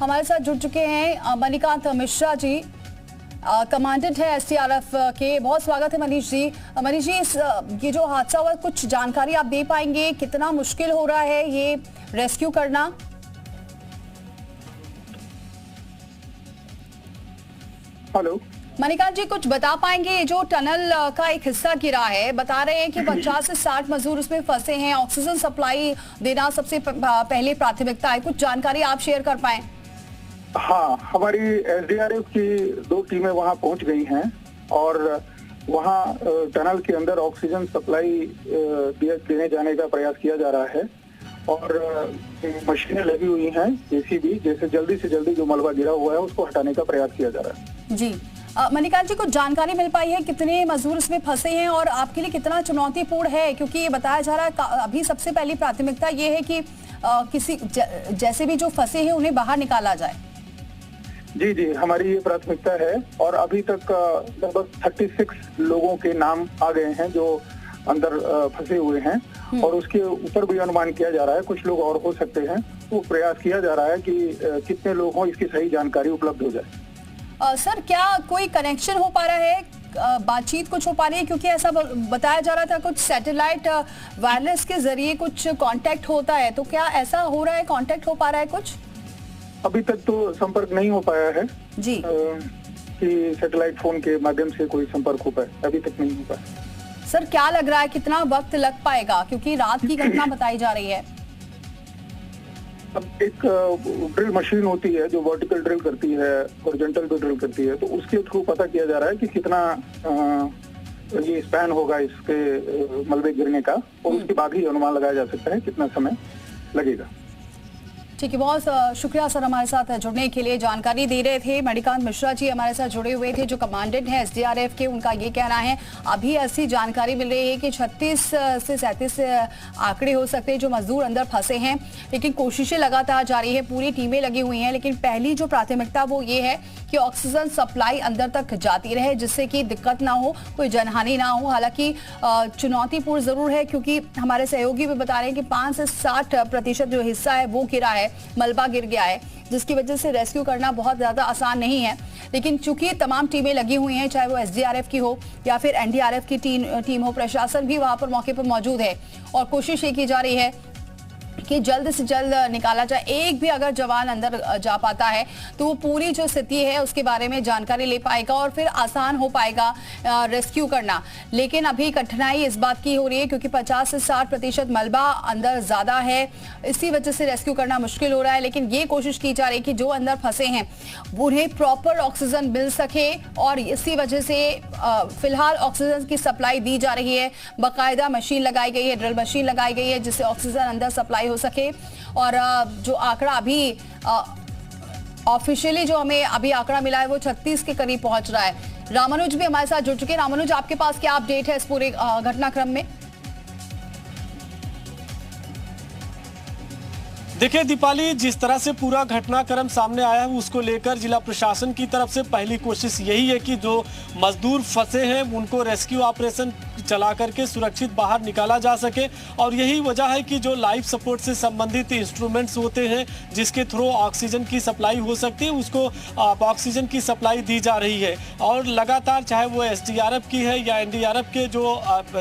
हमारे साथ जुड़ चुके हैं मणिकांत मिश्रा जी, कमांडेंट है एसडीआरएफ के। बहुत स्वागत है मनीष जी। मनीष जी, ये जो हादसा हुआ, कुछ जानकारी आप दे पाएंगे? कितना मुश्किल हो रहा है ये रेस्क्यू करना? हेलो मणिकांत जी, कुछ बता पाएंगे? ये जो टनल का एक हिस्सा गिरा है, बता रहे हैं कि 50 से 60 मजदूर उसमें फंसे हैं। ऑक्सीजन सप्लाई देना सबसे पहले प्राथमिकता है। कुछ जानकारी आप शेयर कर पाए? हाँ, हमारी एसडीआरएफ की 2 टीमें वहां पहुंच गई हैं और वहां टनल के अंदर ऑक्सीजन सप्लाई देने जाने का प्रयास किया जा रहा है और मशीनें लगी हुई हैं, जेसीबी, जैसे जल्दी से जल्दी जो मलबा गिरा हुआ है उसको हटाने का प्रयास किया जा रहा है। जी मणिकांत जी, कुछ जानकारी मिल पाई है कितने मजदूर इसमें फंसे हैं और आपके लिए कितना चुनौतीपूर्ण है? क्योंकि ये बताया जा रहा है अभी सबसे पहली प्राथमिकता ये है कि किसी जैसे भी जो फंसे हैं उन्हें बाहर निकाला जाए। जी जी, हमारी ये प्राथमिकता है और अभी तक लगभग 36 लोगों के नाम आ गए हैं जो अंदर फंसे हुए हैं और उसके ऊपर भी अनुमान किया जा रहा है कुछ लोग और हो सकते हैं। तो प्रयास किया जा रहा है कि कितने लोग हों, इसकी सही जानकारी उपलब्ध हो जाए। सर, क्या कोई कनेक्शन हो पा रहा है? बातचीत कुछ हो पा रही है? क्योंकि ऐसा बताया जा रहा था कुछ सैटेलाइट वायरलेस के जरिए कुछ कांटेक्ट होता है, तो क्या ऐसा हो रहा है? कांटेक्ट हो पा रहा है कुछ? अभी तक तो संपर्क नहीं हो पाया है जी कि सैटेलाइट फोन के माध्यम से कोई संपर्क हो पाए, अभी तक नहीं हो पाया। सर, क्या लग रहा है कितना वक्त लग पाएगा? क्योंकि रात की घटना बताई जा रही है। अब एक ड्रिल मशीन होती है जो वर्टिकल ड्रिल करती है, हॉरिजॉन्टल पे ड्रिल करती है, तो उसके थ्रू पता किया जा रहा है कि कितना ये स्पैन होगा इसके मलबे गिरने का और उसके बाद ही अनुमान लगाया जा सकता है कितना समय लगेगा। ठीक है, बहुत शुक्रिया सर हमारे साथ जुड़ने के लिए। जानकारी दे रहे थे मणिकांत मिश्रा जी, हमारे साथ जुड़े हुए थे, जो कमांडेंट है एसडीआरएफ के। उनका ये कहना है अभी ऐसी जानकारी मिल रही है कि 36 से 37 आंकड़े हो सकते हैं जो मजदूर अंदर फंसे हैं, लेकिन कोशिशें लगातार जारी है, पूरी टीमें लगी हुई हैं। लेकिन पहली जो प्राथमिकता वो ये है कि ऑक्सीजन सप्लाई अंदर तक जाती रहे, जिससे कि दिक्कत ना हो, कोई जनहानि ना हो। हालांकि चुनौतीपूर्ण जरूर है, क्योंकि हमारे सहयोगी भी बता रहे हैं कि 5 से 60% जो हिस्सा है वो गिरा है, मलबा गिर गया है, जिसकी वजह से रेस्क्यू करना बहुत ज्यादा आसान नहीं है। लेकिन चूंकि तमाम टीमें लगी हुई हैं, चाहे वो एसडीआरएफ की हो या फिर एनडीआरएफ की टीम हो, प्रशासन भी वहां पर मौके पर मौजूद है और कोशिश ये की जा रही है कि जल्द से जल्द निकाला जाए। एक भी अगर जवान अंदर जा पाता है तो वो पूरी जो स्थिति है उसके बारे में जानकारी ले पाएगा और फिर आसान हो पाएगा रेस्क्यू करना। लेकिन अभी कठिनाई इस बात की हो रही है क्योंकि 50 से 60% मलबा अंदर ज्यादा है, इसी वजह से रेस्क्यू करना मुश्किल हो रहा है। लेकिन ये कोशिश की जा रही है कि जो अंदर फंसे हैं उन्हें प्रॉपर ऑक्सीजन मिल सके और इसी वजह से फिलहाल ऑक्सीजन की सप्लाई दी जा रही है। बाकायदा मशीन लगाई गई है, ड्रिल मशीन लगाई गई है, जिससे ऑक्सीजन अंदर सप्लाई हो सके। और जो आंकड़ा अभी ऑफिशियली जो हमें अभी आंकड़ा मिला है वो 36 के करीब पहुंच रहा है। रामानुज भी हमारे साथ जुड़ चुके हैं। रामानुज, आपके पास क्या अपडेट है इस पूरे घटनाक्रम में? देखिए दीपाली, जिस तरह से पूरा घटनाक्रम सामने आया है उसको लेकर जिला प्रशासन की तरफ से पहली कोशिश यही है कि जो मजदूर फंसे हैं उनको रेस्क्यू ऑपरेशन चला करके सुरक्षित बाहर निकाला जा सके। और यही वजह है कि जो लाइफ सपोर्ट से संबंधित इंस्ट्रूमेंट्स होते हैं जिसके थ्रू ऑक्सीजन की सप्लाई हो सकती है, उसको ऑक्सीजन की सप्लाई दी जा रही है। और लगातार चाहे वो एसडीआरएफ की है या एनडीआरएफ के जो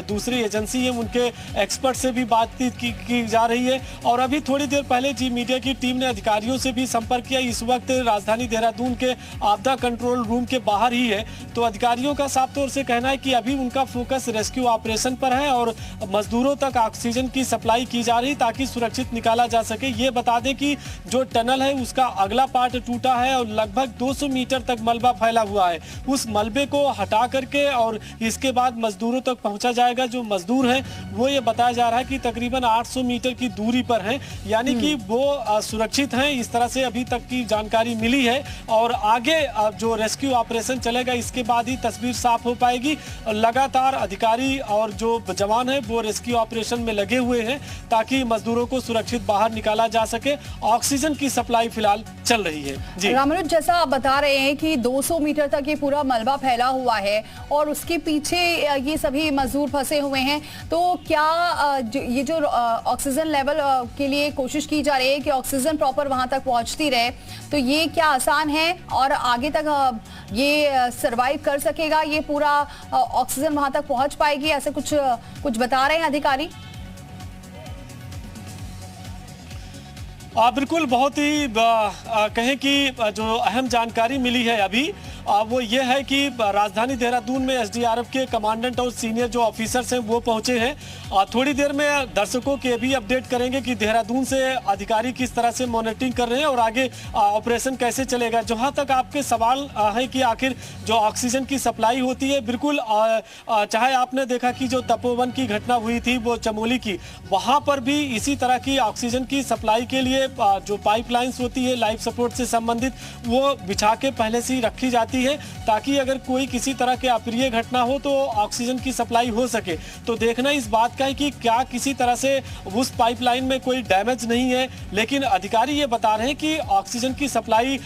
दूसरी एजेंसी है उनके एक्सपर्ट से भी बातचीत की जा रही है। और अभी थोड़ी देर पहले जी मीडिया की टीम ने अधिकारियों से भी संपर्क किया। इस वक्त राजधानी देहरादून के आपदा कंट्रोल रूम के बाहर ही है, तो अधिकारियों का साफ तौर से कहना है कि अभी उनका फोकस रेस्क्यू ऑपरेशन पर है और मजदूरों तक ऑक्सीजन की सप्लाई की जा रही ताकि सुरक्षित निकाला जा सके। ये बता दें कि जो टनल है उसका अगला पार्ट टूटा है और लगभग 200 मीटर तक मलबा फैला हुआ है। उस मलबे को हटा करके और इसके बाद मजदूरों तक पहुंचा जाएगा। जो मजदूर हैं वो ये बताया जा रहा है कि तकरीबन 800 मीटर की दूरी पर हैं, यानी कि वो सुरक्षित हैं। इस तरह से अभी तक की जानकारी मिली है और आगे जो रेस्क्यू ऑपरेशन चलेगा इसके बाद ही तस्वीर साफ हो पाएगी। लगातार अधिकारी और जो जवान है वो रेस्क्यू ऑपरेशन में लगे हुए हैं ताकि मजदूरों को सुरक्षित बाहर निकाला जा सके। ऑक्सीजन की सप्लाई फिलहाल चल रही है। जी रामानुज, जैसा आप बता रहे हैं कि 200 मीटर तक ये पूरा मलबा फैला हुआ है और उसके पीछे ये सभी मजदूर फंसे हुए हैं, तो क्या ये जो ऑक्सीजन लेवल के लिए कोशिश की जा रही है कि ऑक्सीजन प्रॉपर वहां तक पहुंचती रहे, तो ये क्या आसान है और आगे तक ये सरवाइव कर सकेगा, ये पूरा ऑक्सीजन वहां तक पहुंच पाएगी, ऐसे कुछ बता रहे हैं अधिकारी? बिल्कुल, बहुत ही कहें कि जो अहम जानकारी मिली है अभी वो ये है कि राजधानी देहरादून में एसडीआरएफ के कमांडेंट और सीनियर जो ऑफिसर्स हैं वो पहुंचे हैं। थोड़ी देर में दर्शकों के भी अपडेट करेंगे कि देहरादून से अधिकारी किस तरह से मॉनिटरिंग कर रहे हैं और आगे ऑपरेशन कैसे चलेगा। जहां तक आपके सवाल है कि आखिर जो ऑक्सीजन की सप्लाई होती है, बिल्कुल चाहे आपने देखा कि जो तपोवन की घटना हुई थी वो चमोली की, वहां पर भी इसी तरह की ऑक्सीजन की सप्लाई के लिए जो पाइपलाइंस होती है लाइफ सपोर्ट से संबंधित, वो बिछा के पहले से ही रखी जाती है ताकि अगर कोई किसी तरह के अप्रिय घटना हो तो ऑक्सीजन की सप्लाई हो सके। तो देखना इस बात का है कि क्या किसी तरह से उस पाइपलाइन में कोई डैमेज नहीं है, लेकिन अधिकारी ये बता रहे हैं कि ऑक्सीजन की सप्लाई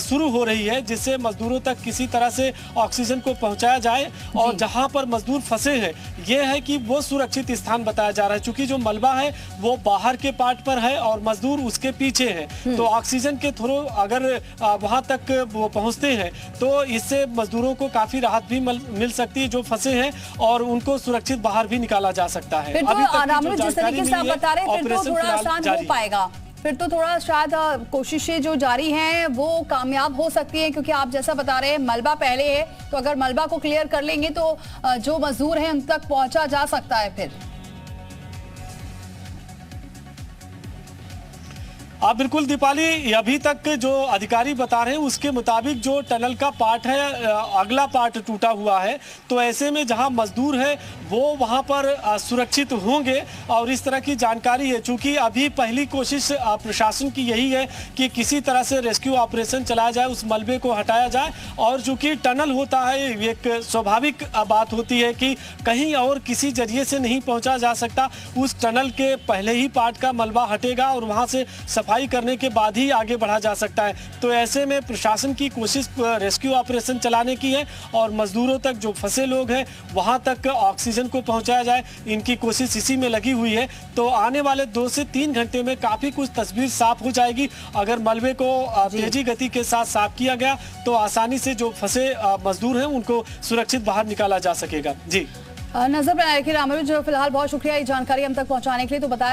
शुरू हो रही है जिससे मजदूरों तक किसी तरह से ऑक्सीजन को पहुंचाया जाए। और जहां पर मजदूर फंसे हैं ये है कि वो सुरक्षित स्थान बताया जा रहा है, क्योंकि जो मलबा है वो बाहर के पार्ट पर है और मजदूर उसके पीछे है। तो ऑक्सीजन के थ्रू अगर वहां तक वो पहुंचते हैं तो इससे मजदूरों को काफी राहत भी मिल सकती है जो फंसे हैं, और उनको सुरक्षित बाहर भी निकाला जा सकता है। अभी तक जिस तरीके से आप बता रहे हैं फिर तो थोड़ा आसान हो पाएगा, फिर तो थोड़ा शायद कोशिशें जो जारी हैं वो कामयाब हो सकती हैं, क्योंकि आप जैसा बता रहे हैं मलबा पहले है, तो अगर मलबा को क्लियर कर लेंगे तो जो मजदूर हैं उन तक पहुंचा जा सकता है। फिर बिल्कुल दीपाली, अभी तक जो अधिकारी बता रहे हैं उसके मुताबिक जो टनल का पार्ट है अगला पार्ट टूटा हुआ है, तो ऐसे में जहां मजदूर है वो वहां पर सुरक्षित होंगे। और इस तरह की जानकारी है, चूंकि अभी पहली कोशिश प्रशासन की यही है कि किसी तरह से रेस्क्यू ऑपरेशन चलाया जाए, उस मलबे को हटाया जाए। और चूंकि टनल होता है एक स्वाभाविक बात होती है कि कहीं और किसी जरिए से नहीं पहुंचा जा सकता, उस टनल के पहले ही पार्ट का मलबा हटेगा और वहां से सफाई करने के बाद ही आगे बढ़ा जा सकता है। तो ऐसे में प्रशासन की कोशिश रेस्क्यू ऑपरेशन चलाने की है और मजदूरों तक जो फंसे लोग हैं वहां तक ऑक्सीजन को पहुंचाया जाए, इनकी कोशिश इसी में लगी हुई है। तो आने वाले 2 से 3 घंटे में काफी कुछ तस्वीर साफ हो जाएगी। अगर मलबे को तेजी गति के साथ साफ किया गया तो आसानी से जो फंसे मजदूर हैं उनको सुरक्षित बाहर निकाला जा सकेगा। जी नजर बनाए रखिए रामरुज, फिलहाल बहुत शुक्रिया ये जानकारी हम तक पहुंचाने के लिए। तो बताया